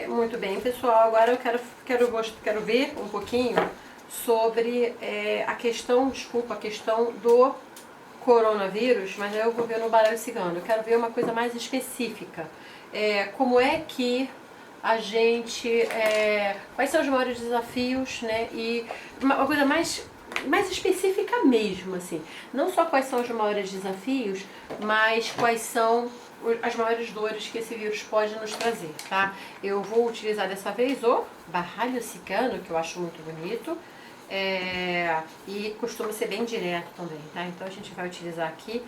Muito bem, pessoal. Agora eu quero ver um pouquinho sobre a questão do coronavírus, mas aí eu vou ver no baralho cigano. Eu quero ver uma coisa mais específica. Como é que a gente... quais são os maiores desafios, né? E uma coisa mais específica mesmo, assim. Não só quais são os maiores desafios, mas quais são as maiores dores que esse vírus pode nos trazer, tá? Eu vou utilizar dessa vez o baralho cigano, que eu acho muito bonito, e costuma ser bem direto também, tá? Então a gente vai utilizar aqui.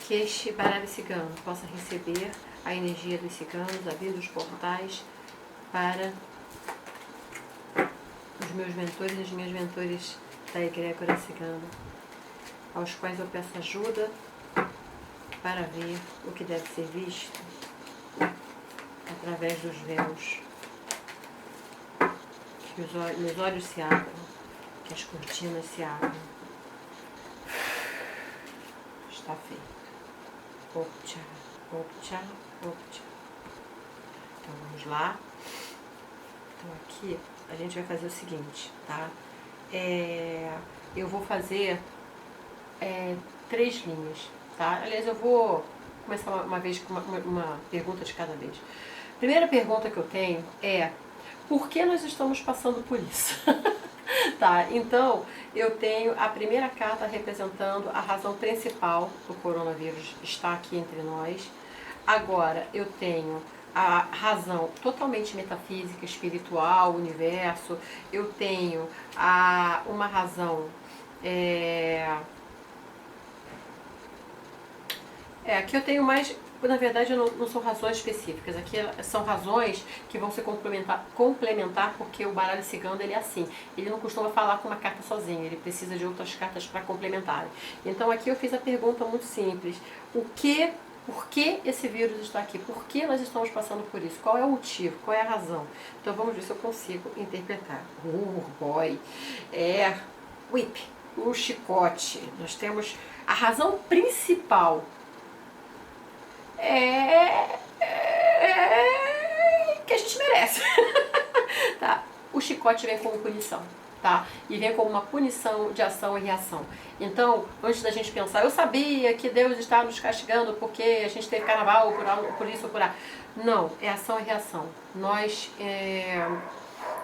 Que este baralho cigano possa receber a energia dos ciganos, abrir os portais para os meus mentores e as minhas mentores da egrégora cigana, aos quais eu peço ajuda para ver o que deve ser visto através dos véus. Que meus olhos se abram, que as cortinas se abram. Está feito. Opcha, opcha, opcha. Então vamos lá. Então aqui a gente vai fazer o seguinte, tá? Eu vou fazer 3 linhas, tá? Aliás, eu vou começar uma vez com uma pergunta de cada vez. A primeira pergunta que eu tenho é: por que nós estamos passando por isso? Tá, então eu tenho a primeira carta representando a razão principal do coronavírus estar aqui entre nós. Agora eu tenho a razão totalmente metafísica, espiritual, universo. Eu tenho uma razão aqui eu tenho mais, na verdade não são razões específicas, aqui são razões que vão se complementar, porque o baralho cigano ele é assim, ele não costuma falar com uma carta sozinho, ele precisa de outras cartas para complementarem. Então aqui eu fiz a pergunta muito simples: por que esse vírus está aqui? Por que nós estamos passando por isso? Qual é o motivo? Qual é a razão? Então vamos ver se eu consigo interpretar. Boy, whip, o chicote. Nós temos a razão principal. Que a gente merece. Tá? O chicote vem como punição, tá? E vem como uma punição de ação e reação. Então, antes da gente pensar, eu sabia que Deus está nos castigando porque a gente teve carnaval, por isso ou por lá. Não, é ação e reação.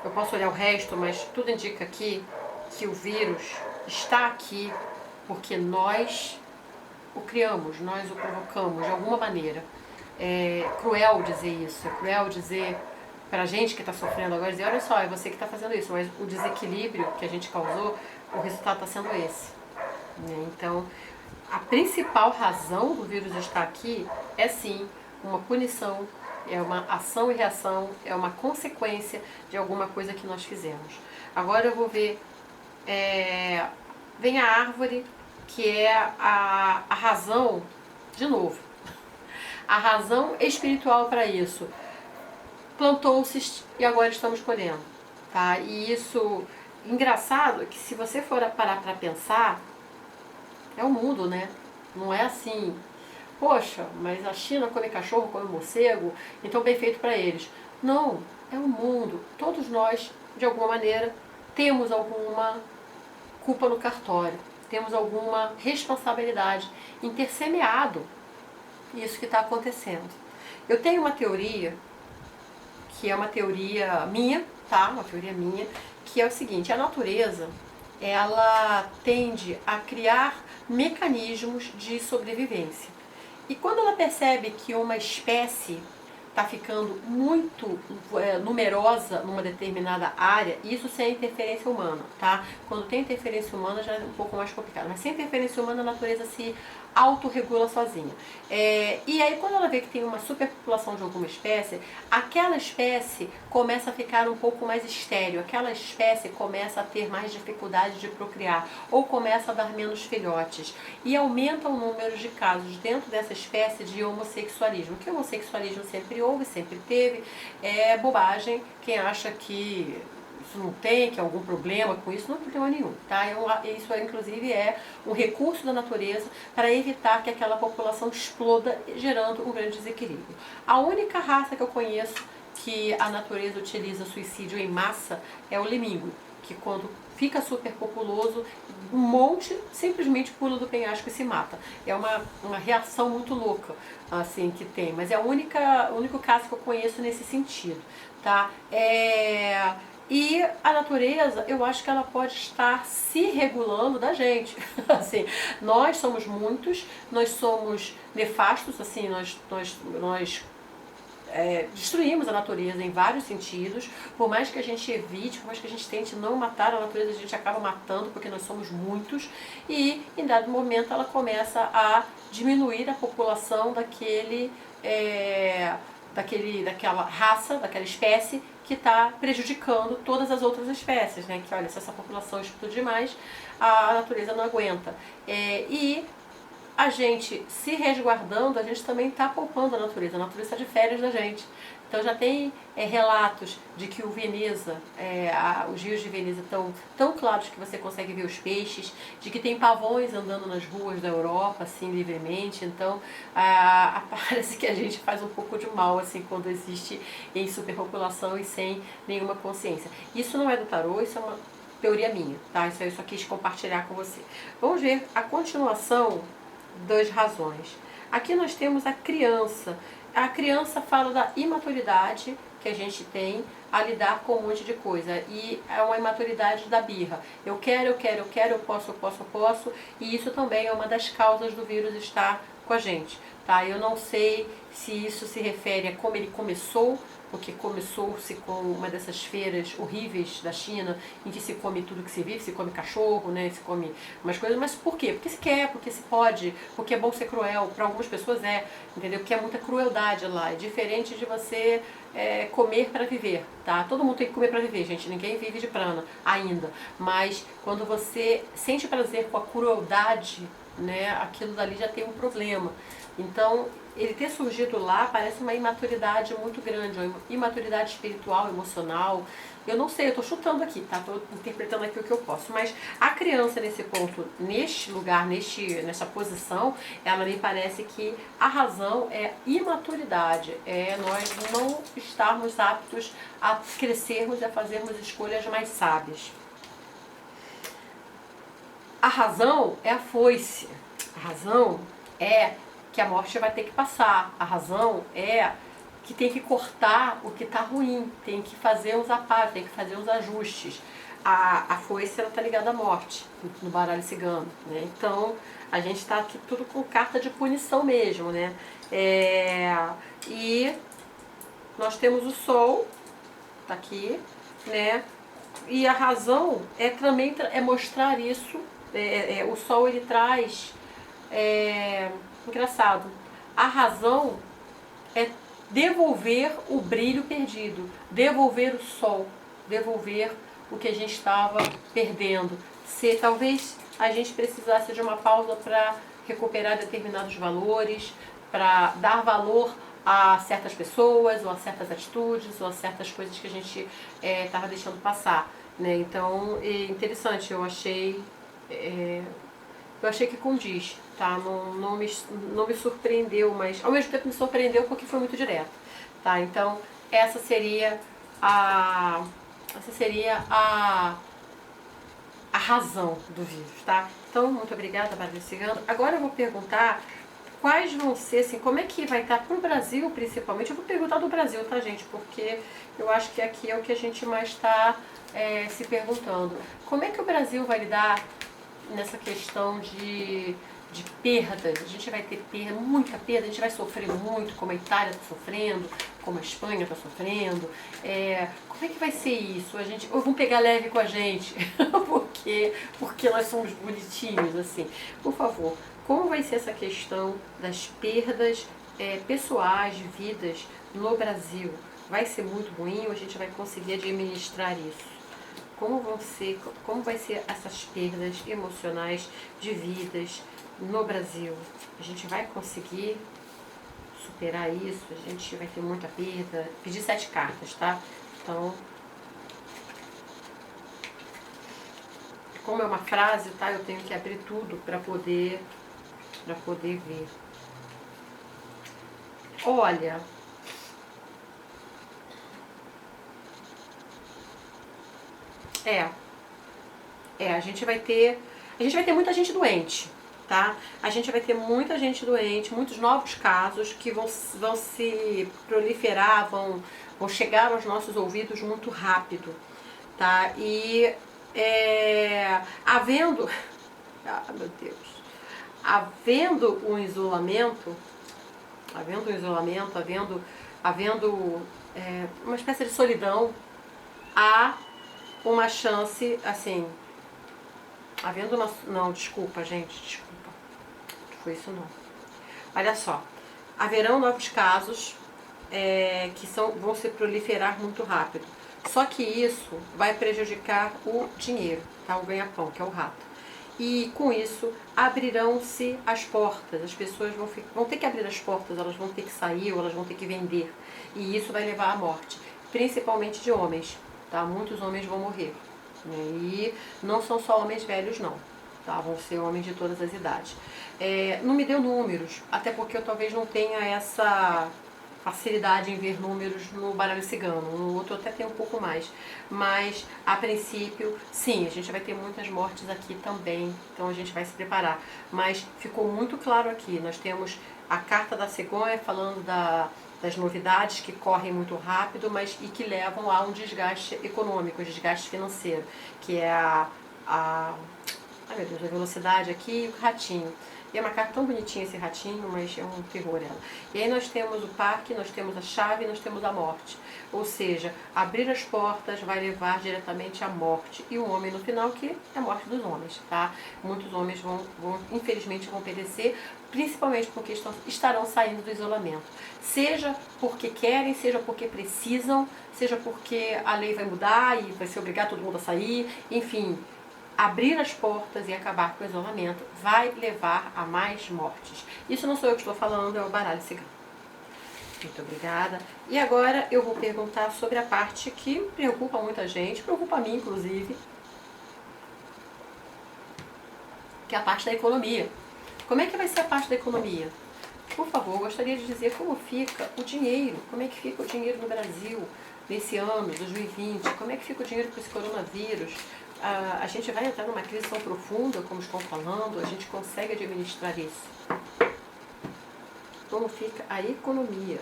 Eu posso olhar o resto, mas tudo indica aqui que o vírus está aqui porque nós o criamos, nós o provocamos de alguma maneira. É cruel dizer isso, é cruel dizer pra gente que está sofrendo agora, dizer: olha só, é você que está fazendo isso, mas o desequilíbrio que a gente causou, o resultado está sendo esse. Então, a principal razão do vírus estar aqui é sim uma punição, é uma ação e reação, é uma consequência de alguma coisa que nós fizemos. Agora eu vou ver, vem a árvore, que é a razão, de novo, a razão espiritual para isso. Plantou-se e agora estamos colhendo, tá? E isso, engraçado, que se você for parar para pensar, é o mundo, né? Não é assim, poxa, mas a China come cachorro, come morcego, então bem feito para eles. Não, é o mundo. Todos nós, de alguma maneira, temos alguma culpa no cartório. Temos alguma responsabilidade em ter semeado isso que está acontecendo. Eu tenho uma teoria, que é uma teoria minha, tá? Uma teoria minha, que é o seguinte: a natureza, ela tende a criar mecanismos de sobrevivência. E quando ela percebe que uma espécie está ficando muito numerosa numa determinada área, isso sem interferência humana, tá? Quando tem interferência humana já é um pouco mais complicado, mas sem interferência humana a natureza se autorregula sozinha. E aí quando ela vê que tem uma superpopulação de alguma espécie, aquela espécie começa a ficar um pouco mais estéril, aquela espécie começa a ter mais dificuldade de procriar, ou começa a dar menos filhotes, e aumenta o número de casos dentro dessa espécie de homossexualismo, que o homossexualismo sempre houve, sempre teve, é bobagem quem acha que isso não tem, que algum problema com isso, não tem problema nenhum, tá? Isso inclusive é um recurso da natureza para evitar que aquela população exploda, gerando um grande desequilíbrio. A única raça que eu conheço que a natureza utiliza suicídio em massa é o lemíngui, que quando fica superpopuloso, um monte simplesmente pula do penhasco e se mata. É uma reação muito louca, assim, que tem, mas é o único caso que eu conheço nesse sentido, tá? E a natureza, eu acho que ela pode estar se regulando da gente. Assim, nós somos muitos, nós somos nefastos, assim, nós destruímos a natureza em vários sentidos. Por mais que a gente evite, por mais que a gente tente não matar a natureza, a gente acaba matando porque nós somos muitos. E em dado momento ela começa a diminuir a população daquela raça, daquela espécie que está prejudicando todas as outras espécies, né? Que olha, se essa população explodir demais, a natureza não aguenta. E a gente se resguardando, a gente também está poupando a natureza está de férias da gente. Então já tem relatos de que o Veneza, os rios de Veneza estão tão claros que você consegue ver os peixes, de que tem pavões andando nas ruas da Europa, assim, livremente. Então parece que a gente faz um pouco de mal, assim, quando existe em superpopulação e sem nenhuma consciência. Isso não é do tarô, isso é uma teoria minha, tá? Isso aí eu só quis compartilhar com você. Vamos ver a continuação das razões. Aqui nós temos a criança. A criança fala da imaturidade que a gente tem a lidar com um monte de coisa. E é uma imaturidade da birra. Eu quero, eu posso. E isso também é uma das causas do vírus estar com a gente. Tá? Eu não sei se isso se refere a como ele começou, porque começou-se com uma dessas feiras horríveis da China, em que se come tudo que se vive, se come cachorro, né, se come umas coisas, mas por quê? Porque se quer, porque se pode, porque é bom ser cruel, para algumas pessoas entendeu? Porque é muita crueldade lá, é diferente de você comer para viver, tá? Todo mundo tem que comer para viver, gente, ninguém vive de prana ainda, mas quando você sente prazer com a crueldade, né, aquilo dali já tem um problema. Então, ele ter surgido lá parece uma imaturidade muito grande, uma imaturidade espiritual, emocional. Eu não sei, eu estou chutando aqui, tá? Estou interpretando aqui o que eu posso. Mas a criança nesse ponto, neste lugar, nessa posição, ela me parece que a razão é imaturidade. É nós não estarmos aptos a crescermos e a fazermos escolhas mais sábias. A razão é a foice. A razão é que a morte vai ter que passar. A razão é que tem que cortar o que está ruim, tem que fazer os aparos, tem que fazer os ajustes. A foice está ligada à morte, no baralho cigano, né? Então, a gente está aqui tudo com carta de punição mesmo, né? E nós temos o sol, tá aqui, né? E a razão também é mostrar isso. O sol, ele traz... engraçado, a razão é devolver o brilho perdido, devolver o sol, devolver o que a gente estava perdendo. Se talvez a gente precisasse de uma pausa para recuperar determinados valores, para dar valor a certas pessoas, ou a certas atitudes, ou a certas coisas que a gente estava deixando passar, né? Então, é interessante, eu achei que condiz, tá? Não me surpreendeu, mas ao mesmo tempo me surpreendeu porque foi muito direto, tá? Então, essa seria a razão do vírus, tá? Então, muito obrigada, Bárbara Cigano. Agora eu vou perguntar quais vão ser, assim, como é que vai estar pro Brasil, principalmente. Eu vou perguntar do Brasil, tá, gente? Porque eu acho que aqui é o que a gente mais está se perguntando. Como é que o Brasil vai lidar nessa questão de perdas? A gente vai ter muita perda, a gente vai sofrer muito, como a Itália está sofrendo, como a Espanha está sofrendo. Como é que vai ser isso? Ou vão pegar leve com a gente? porque nós somos bonitinhos, assim. Por favor, como vai ser essa questão das perdas pessoais, de vidas no Brasil? Vai ser muito ruim ou a gente vai conseguir administrar isso? Como vai ser essas perdas emocionais de vidas no Brasil? A gente vai conseguir superar isso? A gente vai ter muita perda? Pedi 7 cartas, tá? Então, como é uma frase, tá? Eu tenho que abrir tudo para poder ver. Olha, a gente vai ter muita gente doente, tá? A gente vai ter muita gente doente, muitos novos casos que vão se proliferar, vão chegar aos nossos ouvidos muito rápido, tá? E havendo, meu Deus, havendo um isolamento, havendo uma espécie de solidão, há uma chance, assim, havendo uma... Não, desculpa, gente, desculpa. Não foi isso não. Olha só, haverão novos casos que vão se proliferar muito rápido. Só que isso vai prejudicar o dinheiro, tá? O ganha-pão, que é o rato. E com isso abrirão-se as portas, as pessoas vão ter que abrir as portas, elas vão ter que sair ou elas vão ter que vender. E isso vai levar à morte, principalmente de homens, tá? Muitos homens vão morrer. E não são só homens velhos não, tá? Vão ser homens de todas as idades. Não me deu números, até porque eu talvez não tenha essa facilidade em ver números no baralho cigano, no outro até tem um pouco mais, mas a princípio sim, a gente vai ter muitas mortes aqui também, então a gente vai se preparar, mas ficou muito claro aqui, nós temos a carta da cegonha falando das novidades que correm muito rápido, e que levam a um desgaste econômico, um desgaste financeiro, que é ai meu Deus, a velocidade aqui e o ratinho. E é uma carta tão bonitinha esse ratinho, mas é um terror ela. E aí nós temos o parque, nós temos a chave, nós temos a morte. Ou seja, abrir as portas vai levar diretamente à morte. E o homem no final, que é a morte dos homens, tá? Muitos homens infelizmente, vão perecer, principalmente porque estarão saindo do isolamento. Seja porque querem, seja porque precisam, seja porque a lei vai mudar e vai ser obrigar todo mundo a sair, enfim... Abrir as portas e acabar com o isolamento vai levar a mais mortes. Isso não sou eu que estou falando, é o baralho cigano. Muito obrigada. E agora eu vou perguntar sobre a parte que preocupa muita gente, preocupa a mim inclusive, que é a parte da economia. Como é que vai ser a parte da economia? Por favor, gostaria de dizer como fica o dinheiro, como é que fica o dinheiro no Brasil nesse ano, 2020, como é que fica o dinheiro com esse coronavírus? A gente vai entrar numa crise tão profunda, como estão falando, a gente consegue administrar isso. Como fica a economia?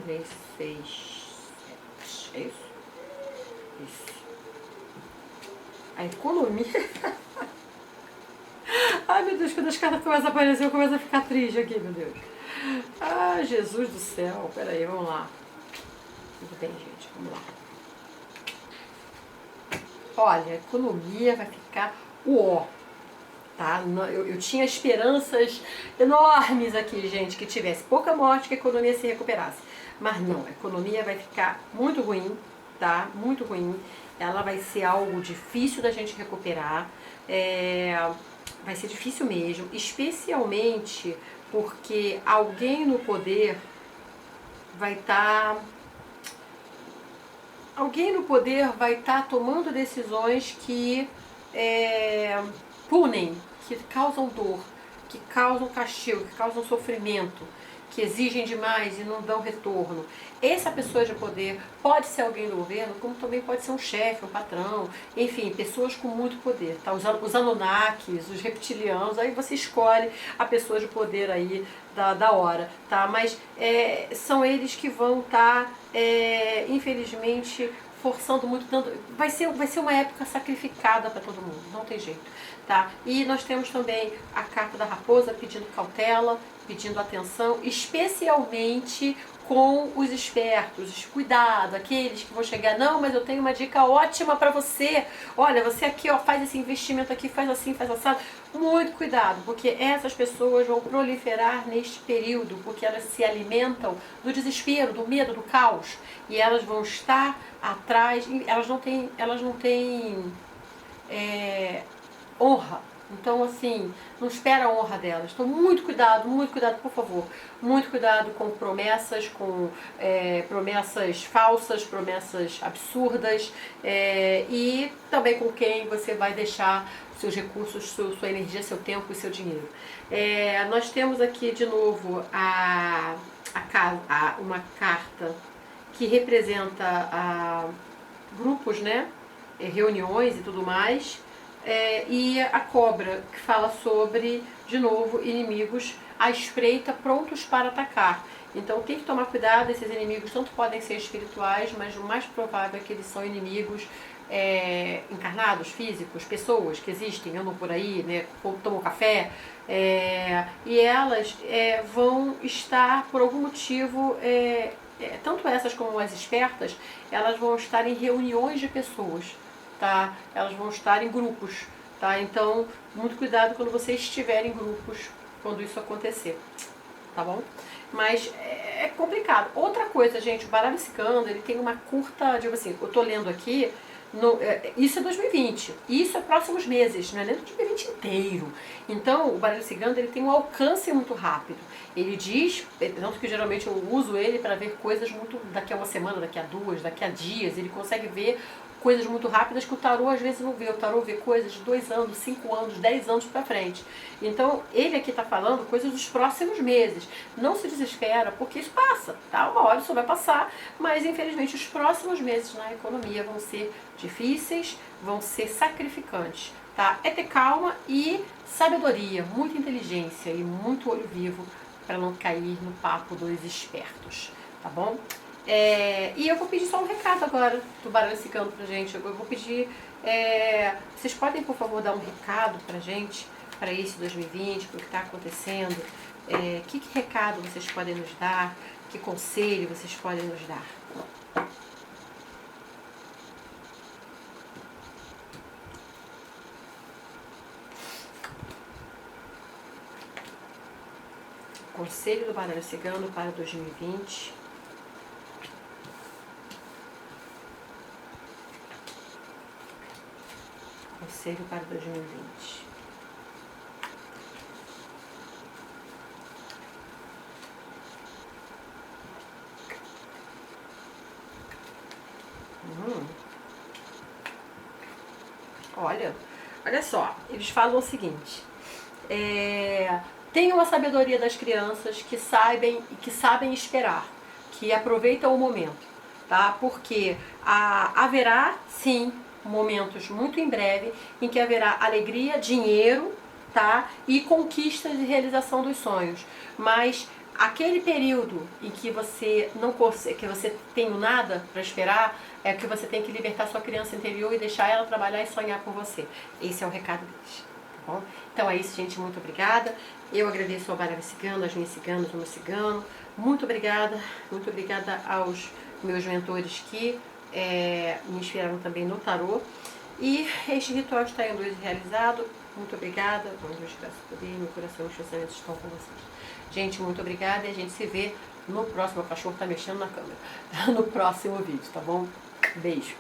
Três, 6, 7. É isso? Isso. A economia... Ai, meu Deus, quando as cartas começam a aparecer, eu começo a ficar triste aqui, meu Deus. Ah, Jesus do céu. Peraí, vamos lá. Tudo bem, gente, vamos lá. Olha, a economia vai ficar uó, tá? Eu tinha esperanças enormes aqui, gente, que tivesse pouca morte, que a economia se recuperasse. Mas não, a economia vai ficar muito ruim, tá? Muito ruim. Ela vai ser algo difícil da gente recuperar, vai ser difícil mesmo, especialmente porque alguém no poder vai estar tomando decisões que punem, que causam dor, que causam castigo, que causam sofrimento, que exigem demais e não dão retorno. Essa pessoa de poder pode ser alguém do governo, como também pode ser um chefe, um patrão, enfim, pessoas com muito poder, tá? Os Anunnakis, os reptilianos, aí você escolhe a pessoa de poder aí da hora, tá? Mas são eles que vão estar, infelizmente, forçando muito, vai ser uma época sacrificada para todo mundo, não tem jeito, tá? E nós temos também a carta da raposa pedindo cautela, pedindo atenção, especialmente com os espertos, cuidado, aqueles que vão chegar, não, mas eu tenho uma dica ótima para você, olha, você aqui, ó, faz esse investimento aqui, faz assim, faz assado, muito cuidado, porque essas pessoas vão proliferar neste período, porque elas se alimentam do desespero, do medo, do caos, e elas vão estar atrás, elas não têm honra. Então, assim, não espera a honra delas. Então, muito cuidado, por favor. Muito cuidado com promessas, com promessas falsas, promessas absurdas e também com quem você vai deixar seus recursos, sua energia, seu tempo e seu dinheiro. Nós temos aqui, de novo, uma carta que representa grupos, né? Reuniões e tudo mais. E a cobra, que fala sobre, de novo, inimigos à espreita, prontos para atacar. Então tem que tomar cuidado, esses inimigos tanto podem ser espirituais, mas o mais provável é que eles são inimigos encarnados, físicos, pessoas que existem, andam por aí, né, tomam café, e elas vão estar, por algum motivo, tanto essas como as espertas, elas vão estar em reuniões de pessoas. Tá? Elas vão estar em grupos, tá? Então, muito cuidado quando você estiver em grupos, quando isso acontecer, tá bom? Mas é complicado. Outra coisa, gente, o baralho cigano, ele tem uma curta, digo assim, eu tô lendo aqui, isso é 2020, isso é próximos meses, não é nem 2020 inteiro. Então, o baralho cigano, ele tem um alcance muito rápido. Ele diz, tanto que geralmente eu uso ele para ver coisas muito daqui a uma semana, daqui a duas, daqui a dias, ele consegue ver coisas muito rápidas que o tarô às vezes não vê. O tarô vê coisas de 2 anos, 5 anos, 10 anos para frente. Então, ele aqui está falando coisas dos próximos meses. Não se desespera, porque isso passa, tá? Uma hora isso vai passar, mas infelizmente os próximos meses na economia vão ser difíceis, vão ser sacrificantes, tá? É ter calma e sabedoria, muita inteligência e muito olho vivo para não cair no papo dos espertos, tá bom? E eu vou pedir só um recado agora do baralho cigano pra gente. Eu vou pedir, vocês podem por favor dar um recado pra gente, para esse 2020, para o que está acontecendo, que recado vocês podem nos dar, que conselho vocês podem nos dar? Conselho do baralho cigano para 2020. Conselho para 2020. Olha só, eles falam o seguinte: tenham a sabedoria das crianças que sabem esperar, que aproveitam o momento, tá? Porque haverá, sim, momentos muito em breve em que haverá alegria, dinheiro, tá? E conquistas e realização dos sonhos. Mas aquele período em que você não consegue, que você tem nada para esperar, é que você tem que libertar sua criança interior e deixar ela trabalhar e sonhar com você. Esse é o recado deles, tá bom? Então é isso, gente, muito obrigada. Eu agradeço ao baralho cigano, às minhas ciganas, ao meu cigano. Muito obrigada aos meus mentores que me inspiraram também no tarô. E este ritual está em luz realizado. Muito obrigada. Vamos graças a poder, meu coração e meus pensamentos estão com vocês. Gente, muito obrigada e a gente se vê no próximo. O cachorro está mexendo na câmera. No próximo vídeo, tá bom? Beijo.